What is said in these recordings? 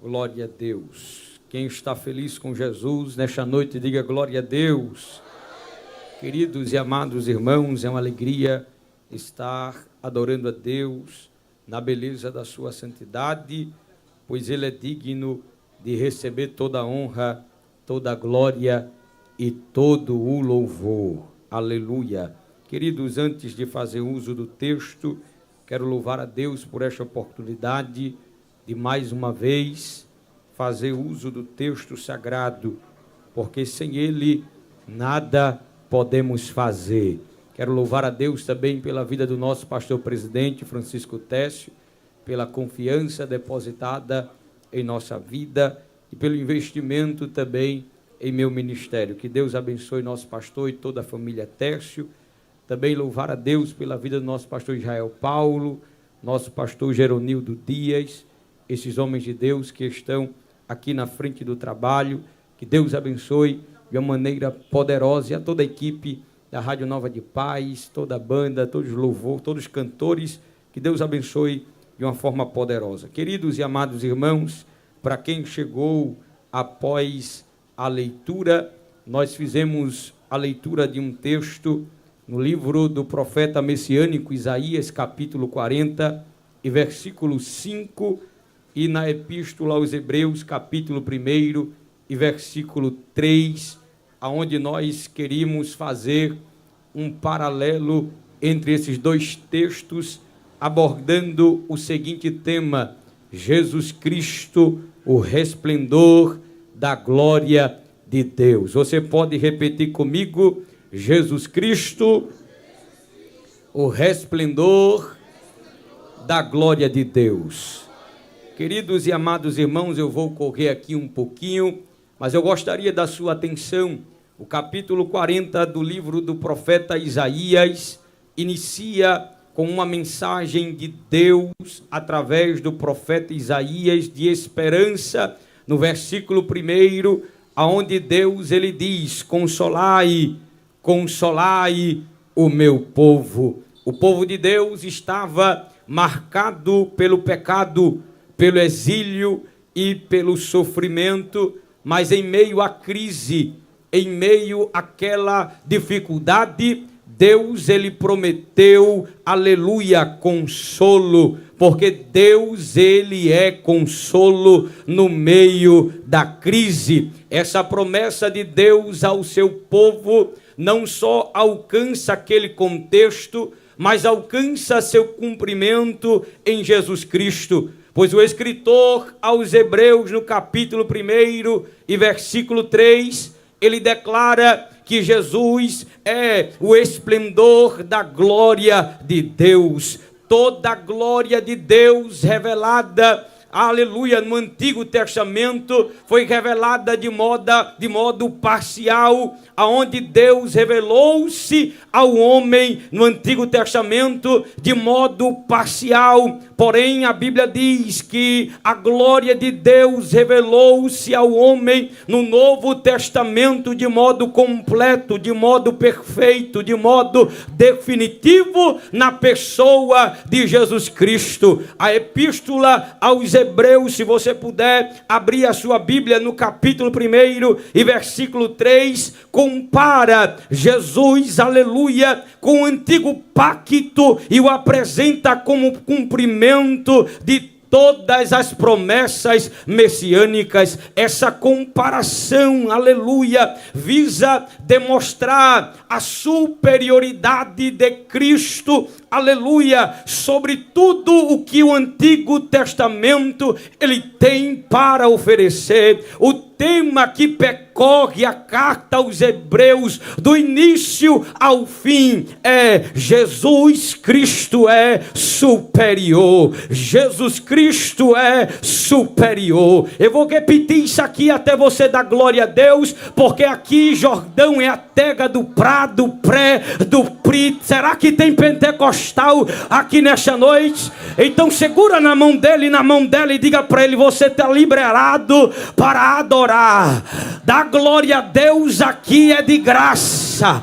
Glória a Deus. Quem está feliz com Jesus nesta noite, diga glória a Deus. Queridos e amados irmãos, é uma alegria estar adorando a Deus na beleza da sua santidade, pois Ele é digno de receber toda a honra, toda a glória e todo o louvor. Aleluia. Queridos, antes de fazer uso do texto, quero louvar a Deus por esta oportunidade de mais uma vez fazer uso do texto sagrado, porque sem ele nada podemos fazer. Quero louvar a Deus também pela vida do nosso pastor presidente, Francisco Técio, pela confiança depositada em nossa vida e pelo investimento também em meu ministério. Que Deus abençoe nosso pastor e toda a família Técio. Também louvar a Deus pela vida do nosso pastor Israel Paulo, nosso pastor Geronildo Dias, esses homens de Deus que estão aqui na frente do trabalho. Que Deus abençoe de uma maneira poderosa, e a toda a equipe da Rádio Nova de Paz, toda a banda, todos os louvores, todos os cantores, que Deus abençoe de uma forma poderosa. Queridos e amados irmãos, para quem chegou após a leitura, nós fizemos a leitura de um texto no livro do profeta messiânico Isaías, capítulo 40, e versículo 5, e na epístola aos Hebreus, capítulo 1, e versículo 3, aonde nós queríamos fazer um paralelo entre esses dois textos, abordando o seguinte tema: Jesus Cristo, o resplendor da glória de Deus. Você pode repetir comigo? Jesus Cristo, o resplendor da glória de Deus. Queridos e amados irmãos, eu vou correr aqui um pouquinho, mas eu gostaria da sua atenção. O capítulo 40 do livro do profeta Isaías inicia com uma mensagem de Deus através do profeta Isaías de esperança, no versículo 1, aonde Deus ele diz: consolai, consolai o meu povo. O povo de Deus estava marcado pelo pecado, pelo exílio e pelo sofrimento, mas em meio à crise, em meio àquela dificuldade, Deus ele prometeu, aleluia, consolo, porque Deus ele é consolo no meio da crise. Essa promessa de Deus ao seu povo não só alcança aquele contexto, mas alcança seu cumprimento em Jesus Cristo. Pois o escritor aos Hebreus, no capítulo 1 e versículo 3, ele declara que Jesus é o esplendor da glória de Deus. Toda a glória de Deus revelada, aleluia, no Antigo Testamento foi revelada de modo parcial, aonde Deus revelou-se ao homem no Antigo Testamento de modo parcial. Porém, a Bíblia diz que a glória de Deus revelou-se ao homem no Novo Testamento de modo completo, de modo perfeito, de modo definitivo, na pessoa de Jesus Cristo. A epístola aos Hebreus, se você puder abrir a sua Bíblia no capítulo 1 e versículo 3, compara Jesus, aleluia, com o antigo pacto e o apresenta como cumprimento de todas as promessas messiânicas. Essa comparação, aleluia, visa demonstrar a superioridade de Cristo, aleluia, sobre tudo o que o Antigo Testamento ele tem para oferecer. O tema que percorre a carta aos Hebreus do início ao fim é: Jesus Cristo é superior. Jesus Cristo é superior. Eu vou repetir isso aqui até você dar glória a Deus, porque aqui Jordão é a terra do prado, pré, do pri. Será que tem pentecostal aqui nesta noite? Então segura na mão dele, na mão dela, e diga para ele: você está liberado para adorar. Dar glória a Deus aqui é de graça.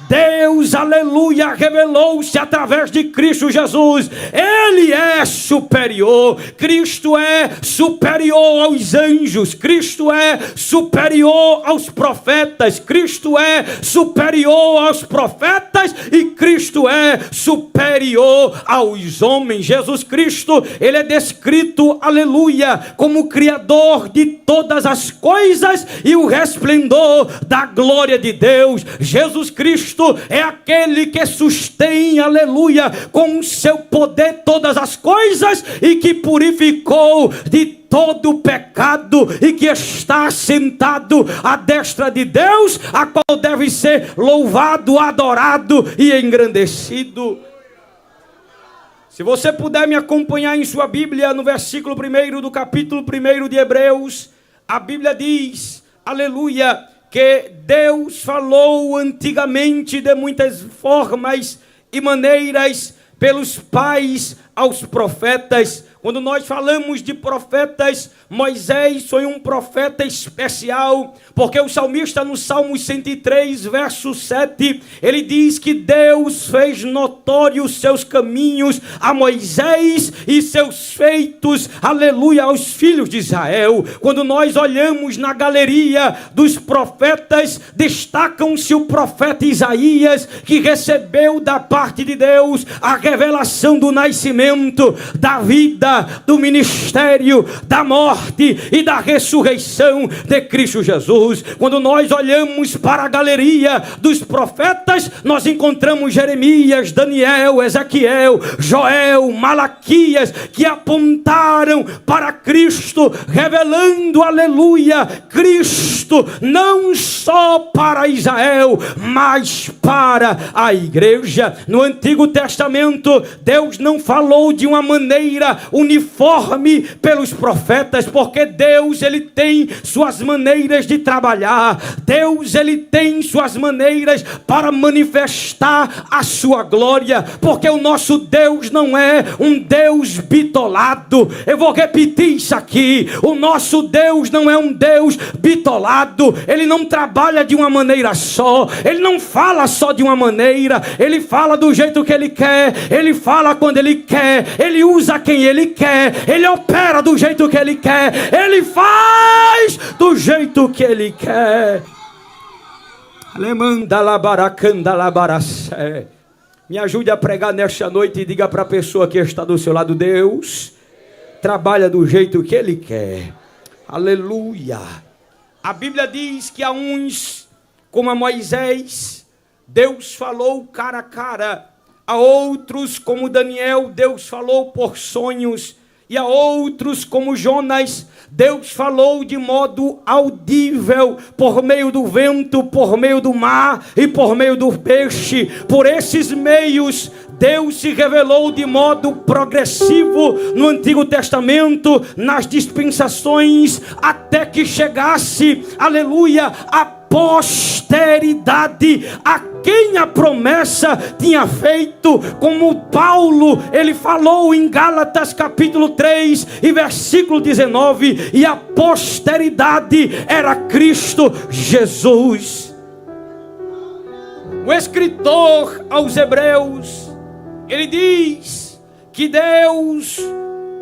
Deus, aleluia, revelou-se através de Cristo Jesus. Ele é superior. Cristo é superior aos anjos. Cristo é superior aos profetas. Cristo é superior aos profetas e Cristo é superior aos homens. Jesus Cristo, ele é descrito, aleluia, como Criador de todas as coisas e o resplendor da glória de Deus. Jesus Cristo é aquele que sustém, aleluia, com o seu poder todas as coisas e que purificou de todo o pecado e que está sentado à destra de Deus, a qual deve ser louvado, adorado e engrandecido. Se você puder me acompanhar em sua Bíblia, no versículo 1 do capítulo 1 de Hebreus, a Bíblia diz, aleluia, que Deus falou antigamente de muitas formas e maneiras pelos pais aos profetas. Quando nós falamos de profetas, Moisés foi um profeta especial, porque o salmista no Salmo 103, verso 7, ele diz que Deus fez notórios seus caminhos a Moisés e seus feitos, aleluia, aos filhos de Israel. Quando nós olhamos na galeria dos profetas, destacam-se o profeta Isaías, que recebeu da parte de Deus a revelação do nascimento, da vida, do ministério, da morte e da ressurreição de Cristo Jesus. Quando nós olhamos para a galeria dos profetas, nós encontramos Jeremias, Daniel, Ezequiel, Joel, Malaquias, que apontaram para Cristo, revelando, aleluia, Cristo, não só para Israel, mas para a igreja. No Antigo Testamento, Deus não falou de uma maneira uniforme pelos profetas, porque Deus, ele tem suas maneiras de trabalhar. Deus, ele tem suas maneiras para manifestar a sua glória, porque o nosso Deus não é um Deus bitolado. Eu vou repetir isso aqui: o nosso Deus não é um Deus bitolado. Ele não trabalha de uma maneira só, ele não fala só de uma maneira, ele fala do jeito que ele quer, ele fala quando ele quer, ele usa quem ele quer, ele opera do jeito que ele quer, ele faz do jeito que ele quer. Me ajude a pregar nesta noite e diga para a pessoa que está do seu lado: Deus trabalha do jeito que ele quer. Aleluia. A Bíblia diz que a uns, como a Moisés, Deus falou cara a cara. A outros, como Daniel, Deus falou por sonhos. E a outros, como Jonas, Deus falou de modo audível, por meio do vento, por meio do mar e por meio do peixe. Por esses meios, Deus se revelou de modo progressivo no Antigo Testamento, nas dispensações, até que chegasse, aleluia, a posteridade, a quem a promessa tinha feito, como Paulo, ele falou em Gálatas capítulo 3 e versículo 19, e a posteridade era Cristo Jesus. O escritor aos Hebreus, ele diz que Deus,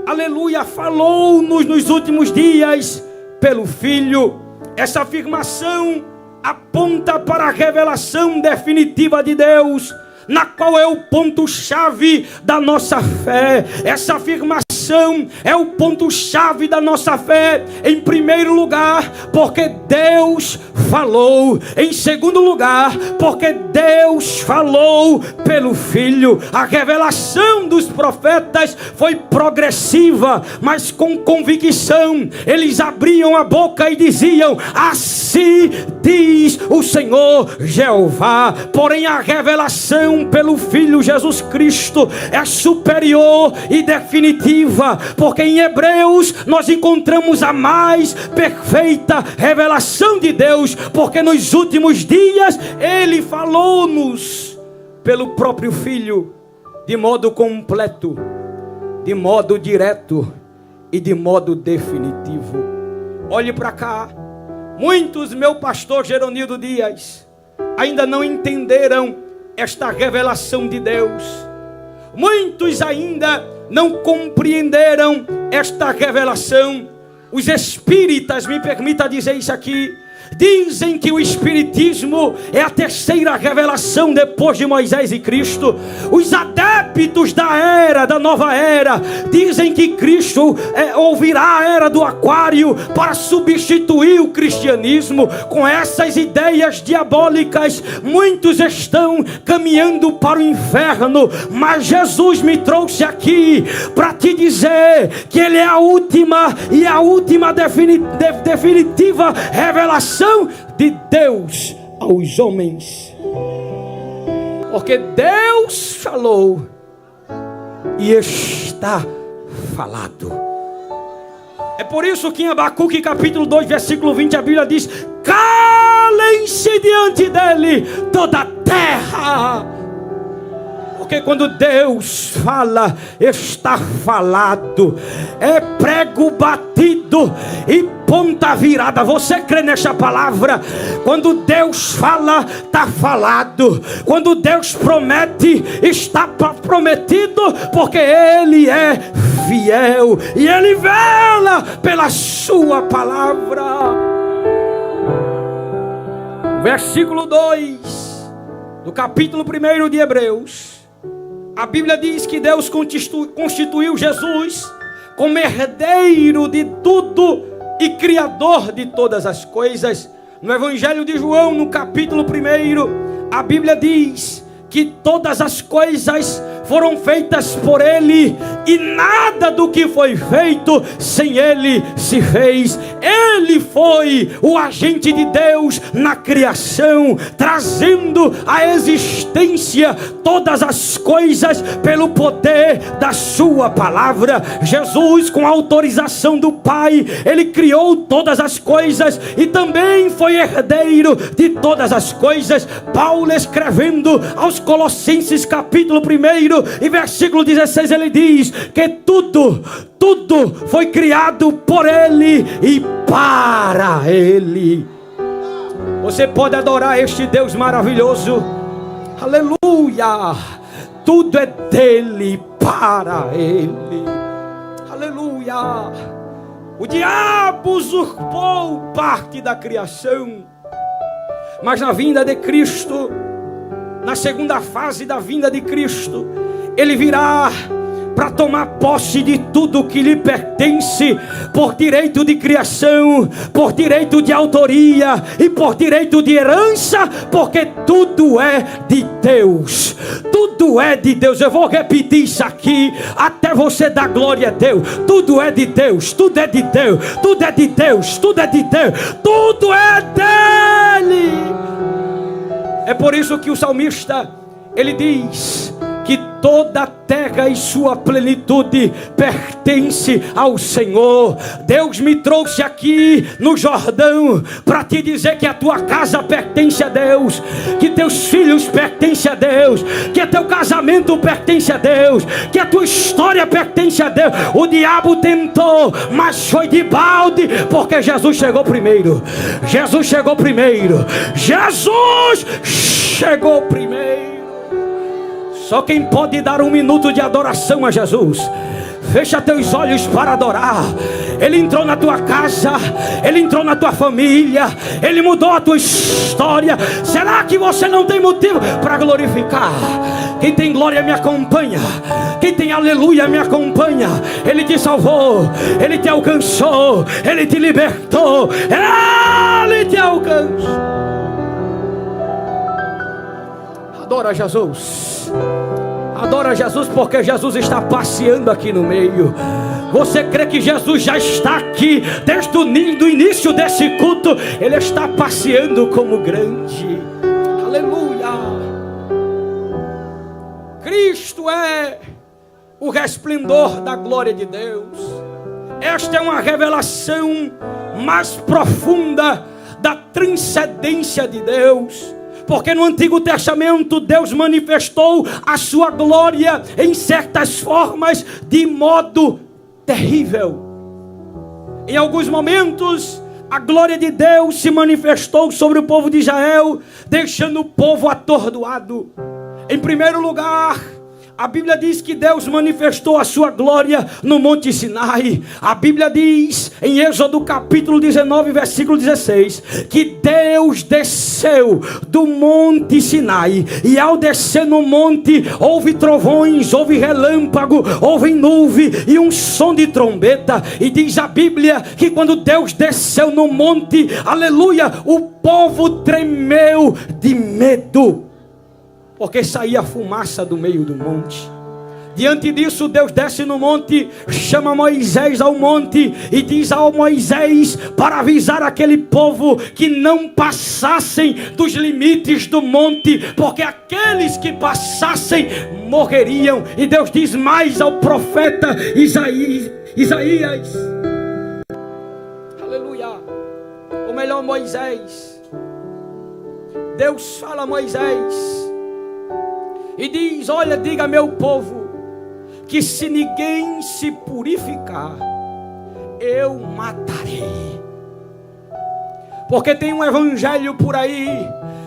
aleluia, falou-nos nos últimos dias pelo Filho. Essa afirmação aponta para a revelação definitiva de Deus, na qual é o ponto-chave da nossa fé. Essa afirmação é o ponto-chave da nossa fé, em primeiro lugar, porque Deus falou. Em segundo lugar, porque Deus falou pelo Filho. A revelação dos profetas foi progressiva, mas com convicção. Eles abriam a boca e diziam: assim diz o Senhor Jeová. Porém, a revelação pelo Filho Jesus Cristo é superior e definitiva, porque em Hebreus nós encontramos a mais perfeita revelação de Deus, porque nos últimos dias Ele falou-nos pelo próprio Filho, de modo completo, de modo direto e de modo definitivo. Olhe para cá. Muitos, meu pastor Geronildo Dias, ainda não entenderam esta revelação de Deus. Muitos ainda não compreenderam esta revelação. Os espíritas, me permita dizer isso aqui, dizem que o Espiritismo é a terceira revelação depois de Moisés e Cristo. Os adeptos da nova era, dizem que Cristo ouvirá a era do aquário para substituir o cristianismo. Com essas ideias diabólicas, muitos estão caminhando para o inferno. Mas Jesus me trouxe aqui para te dizer que Ele é a última e a última definitiva revelação de Deus aos homens, porque Deus falou e está falado. É por isso que em Abacuque capítulo 2 versículo 20 a Bíblia diz: calem-se diante dele toda a terra. Porque quando Deus fala, está falado. É prego batido e ponta virada. Você crê nesta palavra? Quando Deus fala, está falado. Quando Deus promete, está prometido. Porque Ele é fiel e Ele vela pela sua palavra. Versículo 2 do capítulo 1 de Hebreus, a Bíblia diz que Deus constituiu Jesus como herdeiro de tudo e criador de todas as coisas. No Evangelho de João, no capítulo 1, a Bíblia diz que todas as coisas foram feitas por Ele, e nada do que foi feito sem Ele se fez. Ele foi o agente de Deus na criação, trazendo à existência todas as coisas pelo poder da sua palavra. Jesus, com a autorização do Pai, Ele criou todas as coisas e também foi herdeiro de todas as coisas. Paulo, escrevendo aos Colossenses capítulo 1 e versículo 16, ele diz que tudo foi criado por Ele e para Ele. Você pode adorar este Deus maravilhoso. Aleluia! Tudo é dele, para Ele. Aleluia! O diabo usurpou parte da criação, mas na vinda de Cristo, na segunda fase da vinda de Cristo, Ele virá para tomar posse de tudo que lhe pertence, por direito de criação, por direito de autoria e por direito de herança, porque tudo é de Deus. Tudo é de Deus. Eu vou repetir isso aqui até você dar glória a Deus. Tudo é de Deus, tudo é de Deus, tudo é de Deus, tudo é de Deus, tudo é dele. É por isso que o salmista, ele diz que toda a terra e sua plenitude pertence ao Senhor. Deus me trouxe aqui no Jordão para te dizer que a tua casa pertence a Deus, que teus filhos pertencem a Deus, que teu casamento pertence a Deus, que a tua história pertence a Deus. O diabo tentou, mas foi de balde, porque Jesus chegou primeiro. Jesus chegou primeiro. Jesus chegou primeiro. Só quem pode dar um minuto de adoração a Jesus. Fecha teus olhos para adorar. Ele entrou na tua casa, Ele entrou na tua família, Ele mudou a tua história. Será que você não tem motivo para glorificar? Quem tem glória me acompanha, quem tem aleluia me acompanha. Ele te salvou, Ele te alcançou, Ele te libertou, Ele te alcançou. Adora Jesus. Adora Jesus, porque Jesus está passeando aqui no meio. Você crê que Jesus já está aqui desde o início desse culto? Ele está passeando como grande. Aleluia. Cristo é o resplendor da glória de Deus. Esta é uma revelação mais profunda da transcendência de Deus. Porque no Antigo Testamento Deus manifestou a sua glória em certas formas de modo terrível. Em alguns momentos a glória de Deus se manifestou sobre o povo de Israel, deixando o povo atordoado. Em primeiro lugar, a Bíblia diz que Deus manifestou a sua glória no Monte Sinai. A Bíblia diz em Êxodo capítulo 19, versículo 16, que Deus desceu do Monte Sinai. E ao descer no monte, houve trovões, houve relâmpago, houve nuvem e um som de trombeta. E diz a Bíblia que quando Deus desceu no monte, aleluia, o povo tremeu de medo, porque saía fumaça do meio do monte. Diante disso, Deus desce no monte, chama Moisés ao monte e diz ao Moisés para avisar aquele povo que não passassem dos limites do monte, porque aqueles que passassem morreriam. E Deus diz mais ao profeta Isaías, aleluia, ou melhor, Moisés. Deus fala a Moisés e diz: olha, diga a meu povo que se ninguém se purificar, eu matarei. Porque tem um evangelho por aí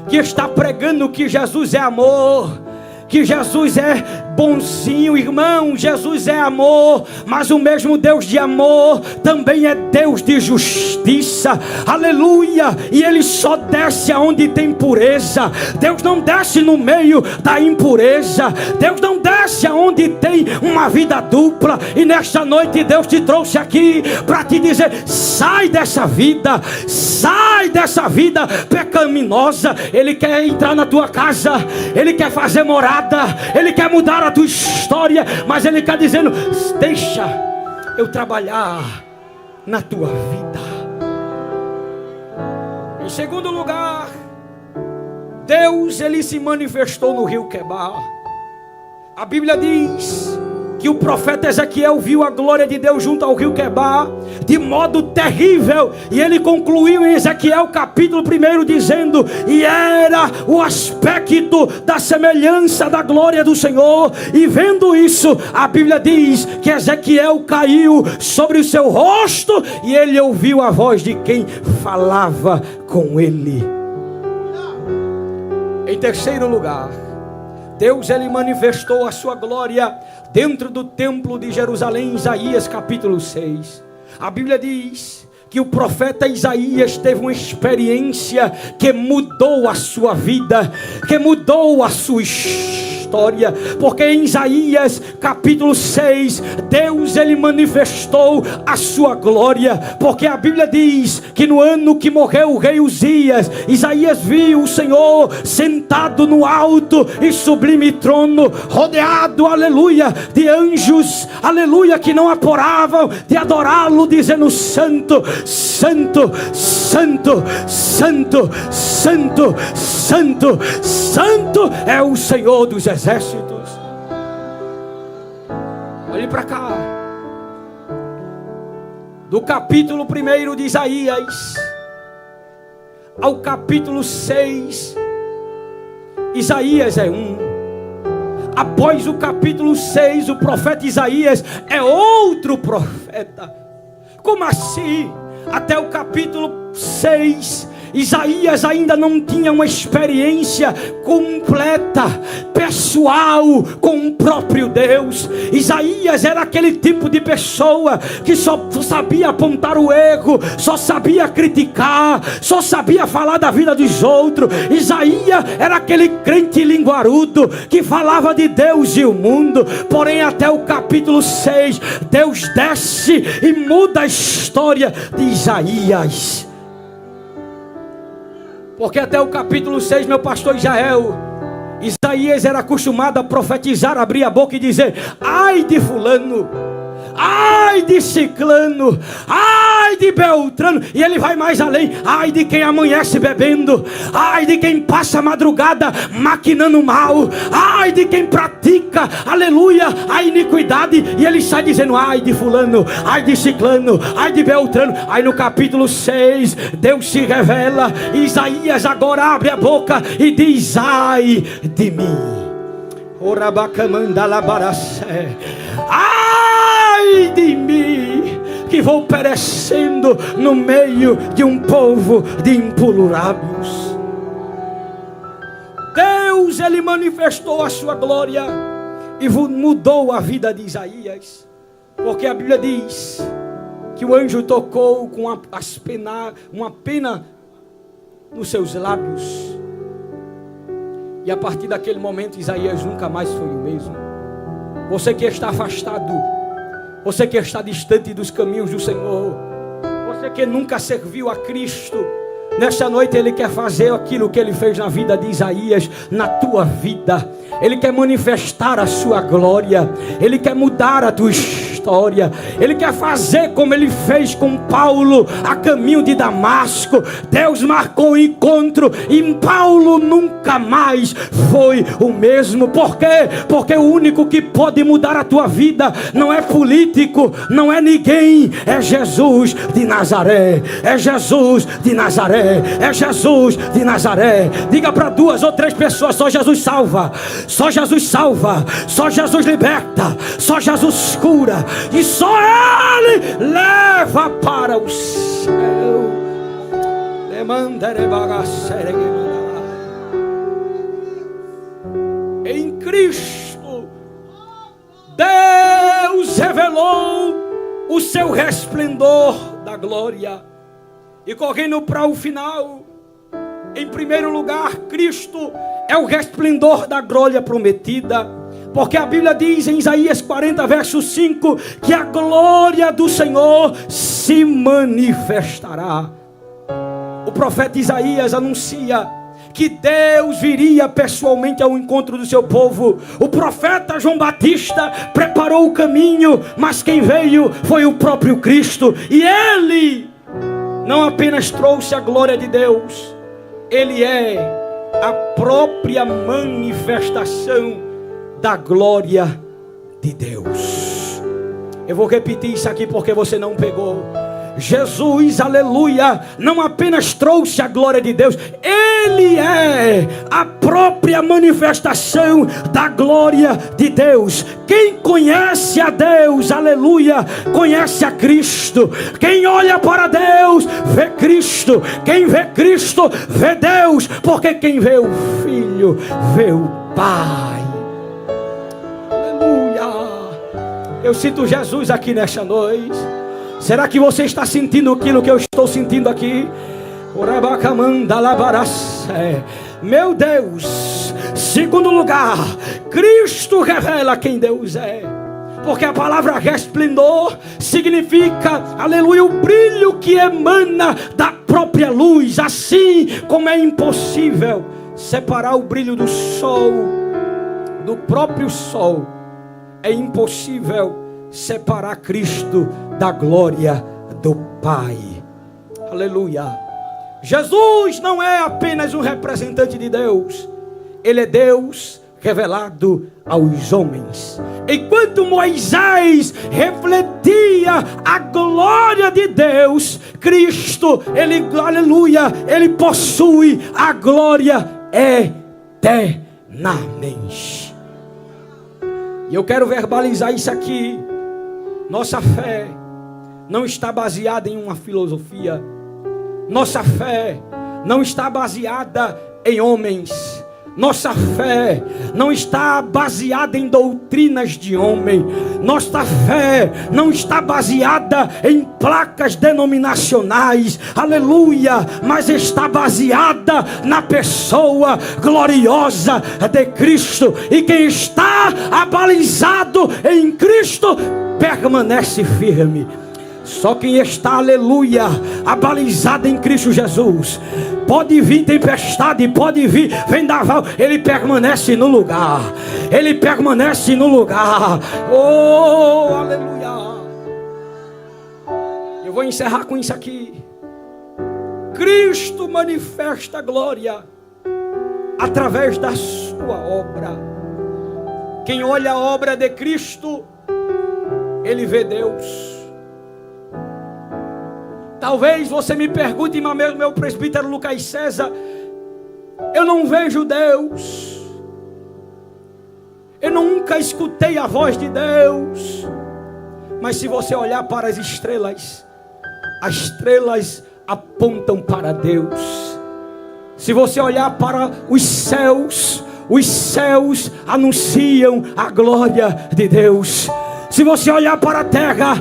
que está pregando que Jesus é amor, que Jesus é bonzinho. Irmão, Jesus é amor, mas o mesmo Deus de amor também é Deus de justiça, aleluia. E Ele só desce aonde tem pureza. Deus não desce no meio da impureza. Deus não desce aonde tem uma vida dupla. E nesta noite Deus te trouxe aqui para te dizer: sai dessa vida, sai dessa vida pecaminosa. Ele quer entrar na tua casa, Ele quer fazer morada, Ele quer mudar a tua história, mas Ele está dizendo: deixa eu trabalhar na tua vida. Em segundo lugar, Deus, Ele se manifestou no rio Quebar. A Bíblia diz que o profeta Ezequiel viu a glória de Deus junto ao rio Quebar de modo terrível, e ele concluiu em Ezequiel capítulo 1 dizendo: e era o aspecto da semelhança da glória do Senhor. E vendo isso, a Bíblia diz que Ezequiel caiu sobre o seu rosto e ele ouviu a voz de quem falava com ele. Em terceiro lugar, Deus, Ele manifestou a sua glória dentro do templo de Jerusalém. Isaías capítulo 6. A Bíblia diz que o profeta Isaías teve uma experiência que mudou a sua vida, que mudou a sua história, porque em Isaías capítulo 6, Deus, Ele manifestou a sua glória, porque a Bíblia diz que no ano que morreu o rei Uzias, Isaías viu o Senhor sentado no alto e sublime trono, rodeado, aleluia, de anjos, aleluia, que não aparavam de adorá-lo, dizendo: santo, santo, santo, santo, santo, santo, santo é o Senhor dos exércitos. Olhe para cá. Do capítulo 1 de Isaías ao capítulo 6, Isaías é um. Após o capítulo 6, o profeta Isaías é outro profeta. Como assim? Até o capítulo 6, Isaías ainda não tinha uma experiência completa, pessoal, com o próprio Deus. Isaías era aquele tipo de pessoa que só sabia apontar o erro, só sabia criticar, só sabia falar da vida dos outros. Isaías era aquele crente linguarudo que falava de Deus e o mundo. Porém, até o capítulo 6, Deus desce e muda a história de Isaías. Porque até o capítulo 6, meu pastor Israel, Isaías era acostumado a profetizar, abrir a boca e dizer: ai de fulano, ai de ciclano, ai de Beltrano. E ele vai mais além: ai de quem amanhece bebendo, ai de quem passa a madrugada maquinando mal, ai de quem pratica, aleluia, a iniquidade. E ele sai dizendo: ai de fulano, ai de ciclano, ai de Beltrano. Aí no capítulo 6, Deus se revela, e Isaías agora abre a boca e diz: ai de mim. Ai de mim, que vou perecendo no meio de um povo de impuros lábios. Deus, Ele manifestou a sua glória e mudou a vida de Isaías, porque a Bíblia diz que o anjo tocou com uma pena nos seus lábios, e a partir daquele momento Isaías nunca mais foi o mesmo. Você que está afastado, você que está distante dos caminhos do Senhor, você que nunca serviu a Cristo, nesta noite Ele quer fazer aquilo que Ele fez na vida de Isaías, na tua vida. Ele quer manifestar a sua glória, Ele quer mudar a tua história, Ele quer fazer como Ele fez com Paulo a caminho de Damasco. Deus marcou o encontro e Paulo nunca mais foi o mesmo. Por quê? Porque o único que pode mudar a tua vida não é político, não é ninguém, é Jesus de Nazaré. É Jesus de Nazaré, é Jesus de Nazaré. Diga para 2 ou 3 pessoas: só Jesus salva, só Jesus salva, só Jesus liberta, só Jesus cura, e só Ele leva para o céu. Em Cristo, Deus revelou o seu resplendor da glória. E correndo para o final, em primeiro lugar, Cristo é o resplendor da glória prometida, porque a Bíblia diz em Isaías 40, verso 5, que a glória do Senhor se manifestará. O profeta Isaías anuncia que Deus viria pessoalmente ao encontro do seu povo. O profeta João Batista preparou o caminho, mas quem veio foi o próprio Cristo, e Ele não apenas trouxe a glória de Deus, Ele é a própria manifestação da glória de Deus. Eu vou repetir isso aqui porque você não pegou. Jesus, aleluia, não apenas trouxe a glória de Deus, Ele é a própria manifestação da glória de Deus. Quem conhece a Deus, aleluia, conhece a Cristo. Quem olha para Deus, vê Cristo. Quem vê Cristo, vê Deus. Porque quem vê o Filho, vê o Pai. Aleluia. Eu sinto Jesus aqui nesta noite. Será que você está sentindo aquilo que eu estou sentindo aqui? Meu Deus. Segundo lugar, Cristo revela quem Deus é. Porque a palavra resplendor significa, aleluia, o brilho que emana da própria luz. Assim como é impossível separar o brilho do sol do próprio sol, é impossível separar Cristo da glória do Pai. Aleluia. Jesus não é apenas um representante de Deus, Ele é Deus revelado aos homens. Enquanto Moisés refletia a glória de Deus, Cristo, Ele, aleluia, Ele possui a glória eternamente. E eu quero verbalizar isso aqui. Nossa fé não está baseada em uma filosofia. Nossa fé não está baseada em homens. Nossa fé não está baseada em doutrinas de homem. Nossa fé não está baseada em placas denominacionais. Aleluia. Mas está baseada na pessoa gloriosa de Cristo. E quem está abalizado em Cristo permanece firme. Só quem está, aleluia, abalizado em Cristo Jesus, pode vir tempestade, pode vir vendaval, ele permanece no lugar. Ele permanece no lugar. Oh, aleluia. Eu vou encerrar com isso aqui. Cristo manifesta a glória através da sua obra. Quem olha a obra de Cristo, ele vê Deus. Talvez você me pergunte, meu presbítero Lucas César, eu não vejo Deus, eu nunca escutei a voz de Deus, Mas se você olhar para as estrelas apontam para Deus. Se você olhar para os céus anunciam a glória de Deus. Se você olhar para a terra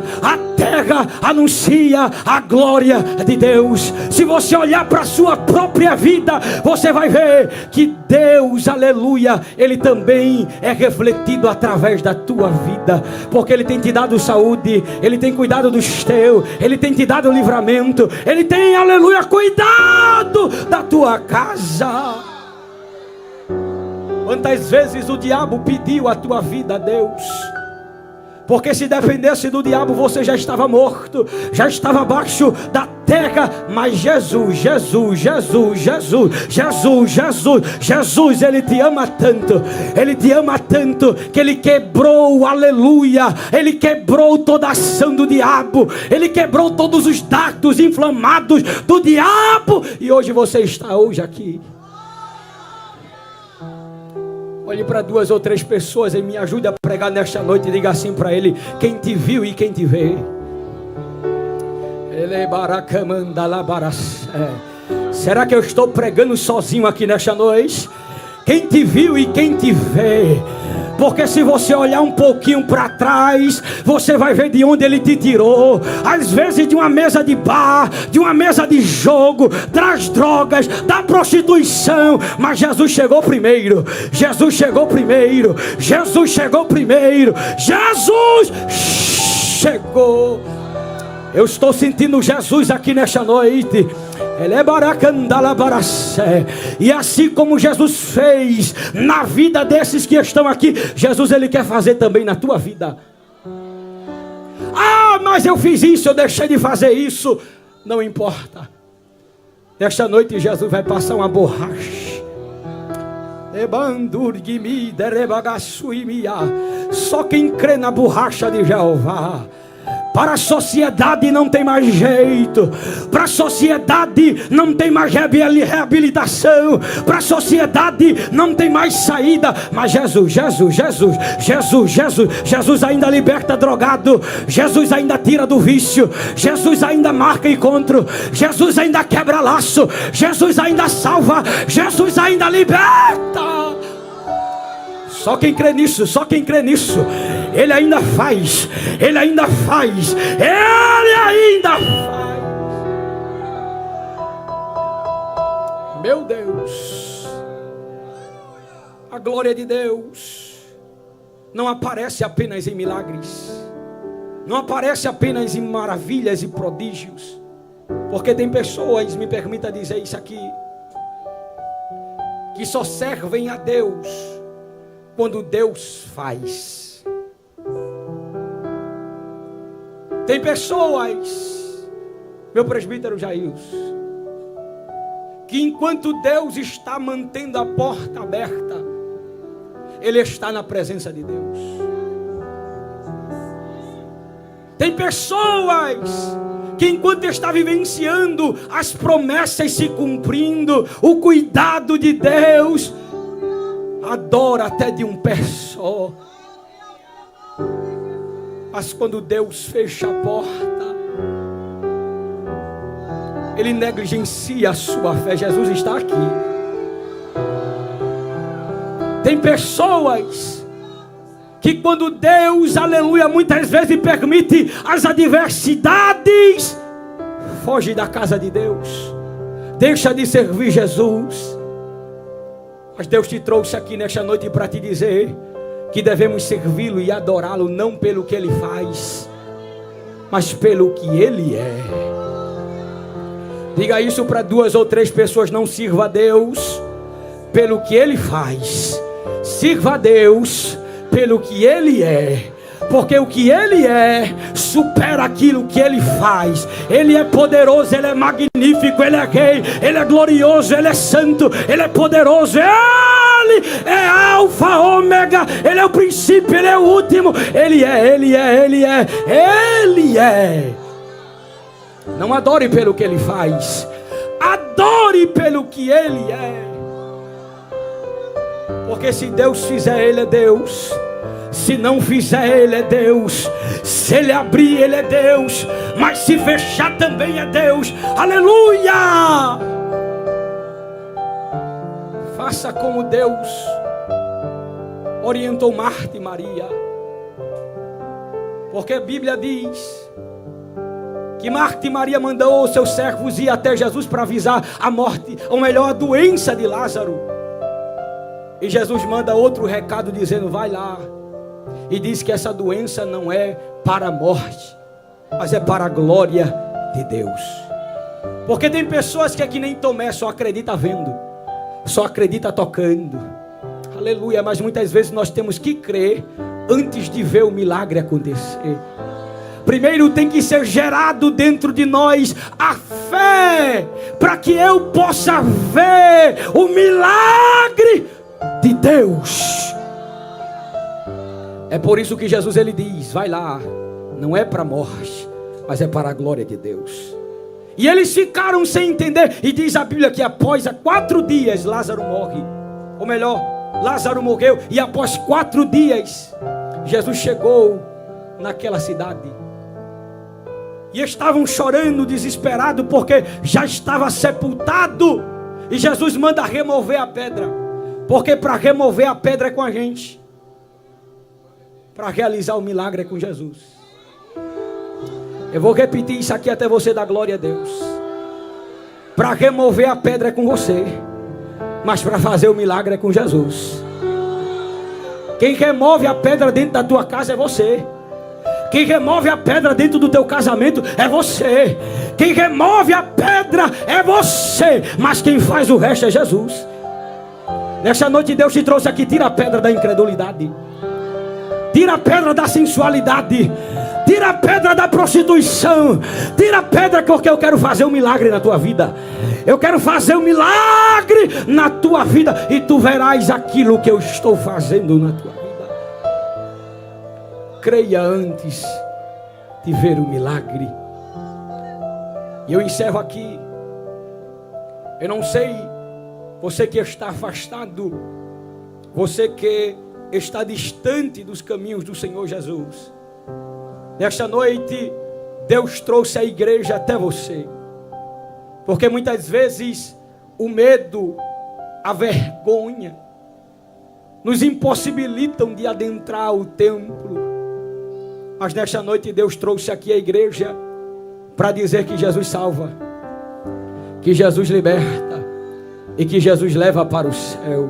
anuncia a glória de Deus. Se você olhar para a sua própria vida, você vai ver que Deus, aleluia, Ele também é refletido através da tua vida, porque Ele tem te dado saúde, Ele tem cuidado dos teus, Ele tem te dado livramento, Ele tem, aleluia, cuidado da tua casa. Quantas vezes o diabo pediu a tua vida a Deus? Porque se dependesse do diabo, você já estava morto, já estava abaixo da terra. Mas Jesus, Ele te ama tanto, que Ele quebrou, aleluia, Ele quebrou toda a ação do diabo, Ele quebrou todos os dardos inflamados do diabo, e hoje você está aqui. Olhe para 2 ou 3 pessoas e me ajude a pregar nesta noite e diga assim para ele: quem te viu e quem te vê. Será que eu estou pregando sozinho aqui nesta noite? Quem te viu e quem te vê. Porque se você olhar um pouquinho para trás, você vai ver de onde Ele te tirou. Às vezes de uma mesa de bar, de uma mesa de jogo, das drogas, da prostituição. Mas Jesus chegou primeiro. Jesus chegou. Eu estou sentindo Jesus aqui nesta noite. E assim como Jesus fez na vida desses que estão aqui, Jesus, Ele quer fazer também na tua vida. Ah, mas eu fiz isso, eu deixei de fazer isso. Não importa. Nesta noite Jesus vai passar uma borracha. Só quem crê na borracha de Jeová. Para a sociedade não tem mais jeito. Para a sociedade não tem mais reabilitação. Para a sociedade não tem mais saída. Mas Jesus ainda liberta drogado. Jesus ainda tira do vício. Jesus ainda marca encontro. Jesus ainda quebra laço. Jesus ainda salva. Jesus ainda liberta. Só quem crê nisso, Ele ainda faz. Meu Deus, a glória de Deus não aparece apenas em milagres, não aparece apenas em maravilhas e prodígios, porque tem pessoas, me permita dizer isso aqui, que só servem a Deus quando Deus faz. Tem pessoas, meu presbítero Jailson, que enquanto Deus está mantendo a porta aberta, ele está na presença de Deus. Tem pessoas que enquanto está vivenciando as promessas se cumprindo, o cuidado de Deus, adora até de um pé só. Mas quando Deus fecha a porta, ele negligencia a sua fé. Jesus está aqui. Tem pessoas que quando Deus, aleluia, muitas vezes permite as adversidades, foge da casa de Deus, deixa de servir Jesus. Mas Deus te trouxe aqui nesta noite para te dizer que devemos servi-lo e adorá-lo não pelo que ele faz, mas pelo que ele é. Diga isso para 2 ou 3 pessoas. Não sirva a Deus pelo que ele faz, sirva a Deus pelo que ele é. Porque o que ele é supera aquilo que ele faz. Ele é poderoso, ele é magnífico, ele é rei, ele é glorioso, ele é santo, ele é poderoso. Ele é alfa, ômega, ele é o princípio, ele é o último. Ele é. Não adore pelo que ele faz, adore pelo que ele é. Porque se Deus fizer, ele é Deus. Se não fizer, Ele é Deus. Se Ele abrir, Ele é Deus. Mas se fechar, também é Deus. Aleluia! Faça como Deus orientou Marta e Maria. Porque a Bíblia diz que Marta e Maria mandou seus servos ir até Jesus para avisar a morte, ou melhor, a doença de Lázaro. E Jesus manda outro recado dizendo: vai lá e diz que essa doença não é para a morte, mas é para a glória de Deus. Porque tem pessoas que é que nem Tomé, só acredita vendo, só acredita tocando. Aleluia. Mas muitas vezes nós temos que crer antes de ver o milagre acontecer. Primeiro tem que ser gerado dentro de nós a fé, para que eu possa ver o milagre de Deus. É por isso que Jesus ele diz: vai lá, não é para a morte, mas é para a glória de Deus. E eles ficaram sem entender. E diz a Bíblia que após 4 dias Lázaro morre. Ou melhor, Lázaro morreu. E após 4 dias Jesus chegou naquela cidade. E estavam chorando, desesperados, porque já estava sepultado. E Jesus manda remover a pedra. Porque para remover a pedra é com a gente. Para realizar o milagre é com Jesus. Eu vou repetir isso aqui até você dar glória a Deus. Para remover a pedra é com você, mas para fazer o milagre é com Jesus. Quem remove a pedra dentro da tua casa é você. Quem remove a pedra dentro do teu casamento é você. Quem remove a pedra é você, mas quem faz o resto é Jesus. Nesta noite Deus te trouxe aqui. Tira a pedra da incredulidade, tira a pedra da sensualidade, tira a pedra da prostituição, tira a pedra, porque eu quero fazer um milagre na tua vida. Eu quero fazer um milagre na tua vida, e tu verás aquilo que eu estou fazendo na tua vida. Creia antes de ver o milagre. E eu encerro aqui. Eu não sei, você que está afastado, você que está distante dos caminhos do Senhor Jesus, nesta noite Deus trouxe a igreja até você, porque muitas vezes o medo, a vergonha nos impossibilitam de adentrar o templo. Mas nesta noite Deus trouxe aqui a igreja para dizer que Jesus salva, que Jesus liberta e que Jesus leva para o céu.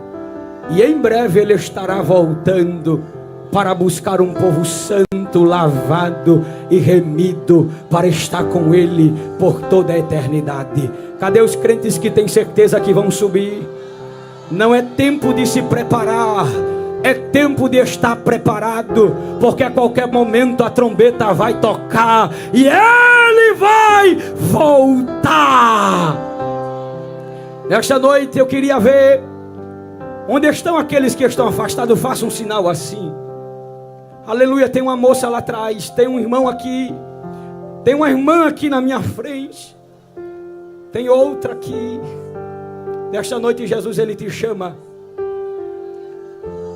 E em breve Ele estará voltando para buscar um povo santo, lavado e remido, para estar com Ele por toda a eternidade. Cadê os crentes que têm certeza que vão subir? Não é tempo de se preparar, é tempo de estar preparado, porque a qualquer momento a trombeta vai tocar e Ele vai voltar. Nesta noite eu queria ver onde estão aqueles que estão afastados. Faça um sinal assim. Aleluia. Tem uma moça lá atrás, tem um irmão aqui, tem uma irmã aqui na minha frente, tem outra aqui. Nesta noite Jesus ele te chama.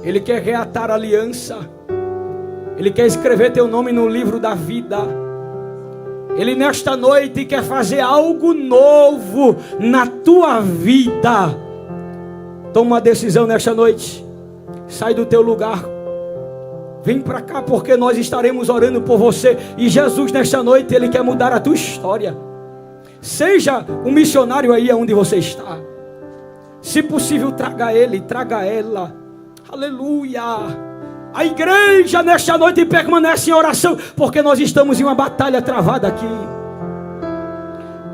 Ele quer reatar a aliança. Ele quer escrever teu nome no livro da vida. Ele nesta noite quer fazer algo novo na tua vida. Toma uma decisão nesta noite. Sai do teu lugar. Vem para cá, porque nós estaremos orando por você. E Jesus nesta noite Ele quer mudar a tua história. Seja um missionário aí onde você está. Se possível, traga ele, traga ela. Aleluia. A igreja nesta noite permanece em oração, porque nós estamos em uma batalha travada aqui.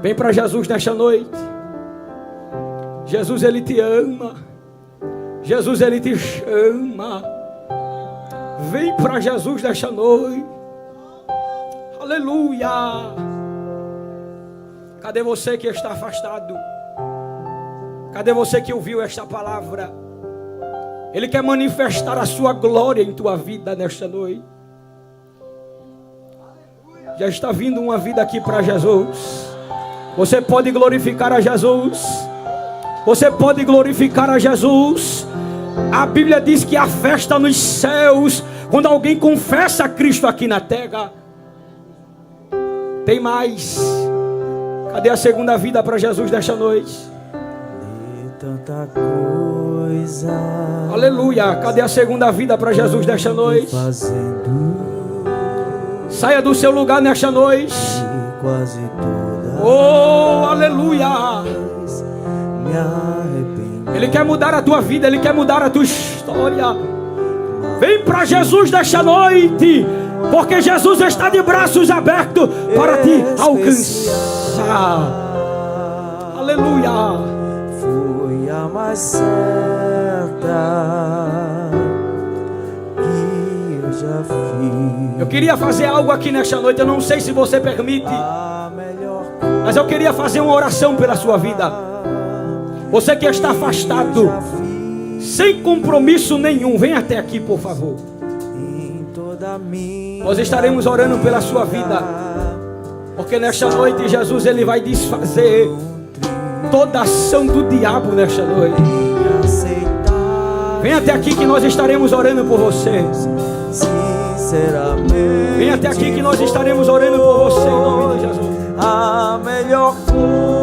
Vem para Jesus nesta noite. Jesus ele te ama. Jesus ele te chama. Vem para Jesus nesta noite. Aleluia. Cadê você que está afastado? Cadê você que ouviu esta palavra? Ele quer manifestar a sua glória em tua vida nesta noite. Já está vindo uma vida aqui para Jesus. Você pode glorificar a Jesus. Você pode glorificar a Jesus. A Bíblia diz que há festa nos céus Quando alguém confessa a Cristo aqui na terra, tem mais. Cadê a segunda vida para Jesus nesta noite? Tanta coisa. Aleluia. Cadê a segunda vida para Jesus nesta noite? Saia do seu lugar nesta noite. Quase toda. Oh, aleluia. Me arrependi. Ele quer mudar a tua vida, Ele quer mudar a tua história. Vem para Jesus nesta noite, porque Jesus está de braços abertos para te alcançar. Aleluia. Foi a mais certa que eu já fiz. Eu queria fazer algo aqui nesta noite, eu não sei se você permite, mas eu queria fazer uma oração pela sua vida. Você que está afastado, sem compromisso nenhum, vem até aqui, por favor. Nós estaremos orando pela sua vida, porque nesta noite Jesus ele vai desfazer toda ação do diabo nesta noite. Vem até aqui que nós estaremos orando por você. Vem até aqui que nós estaremos orando por você em nome de Jesus. A melhor coisa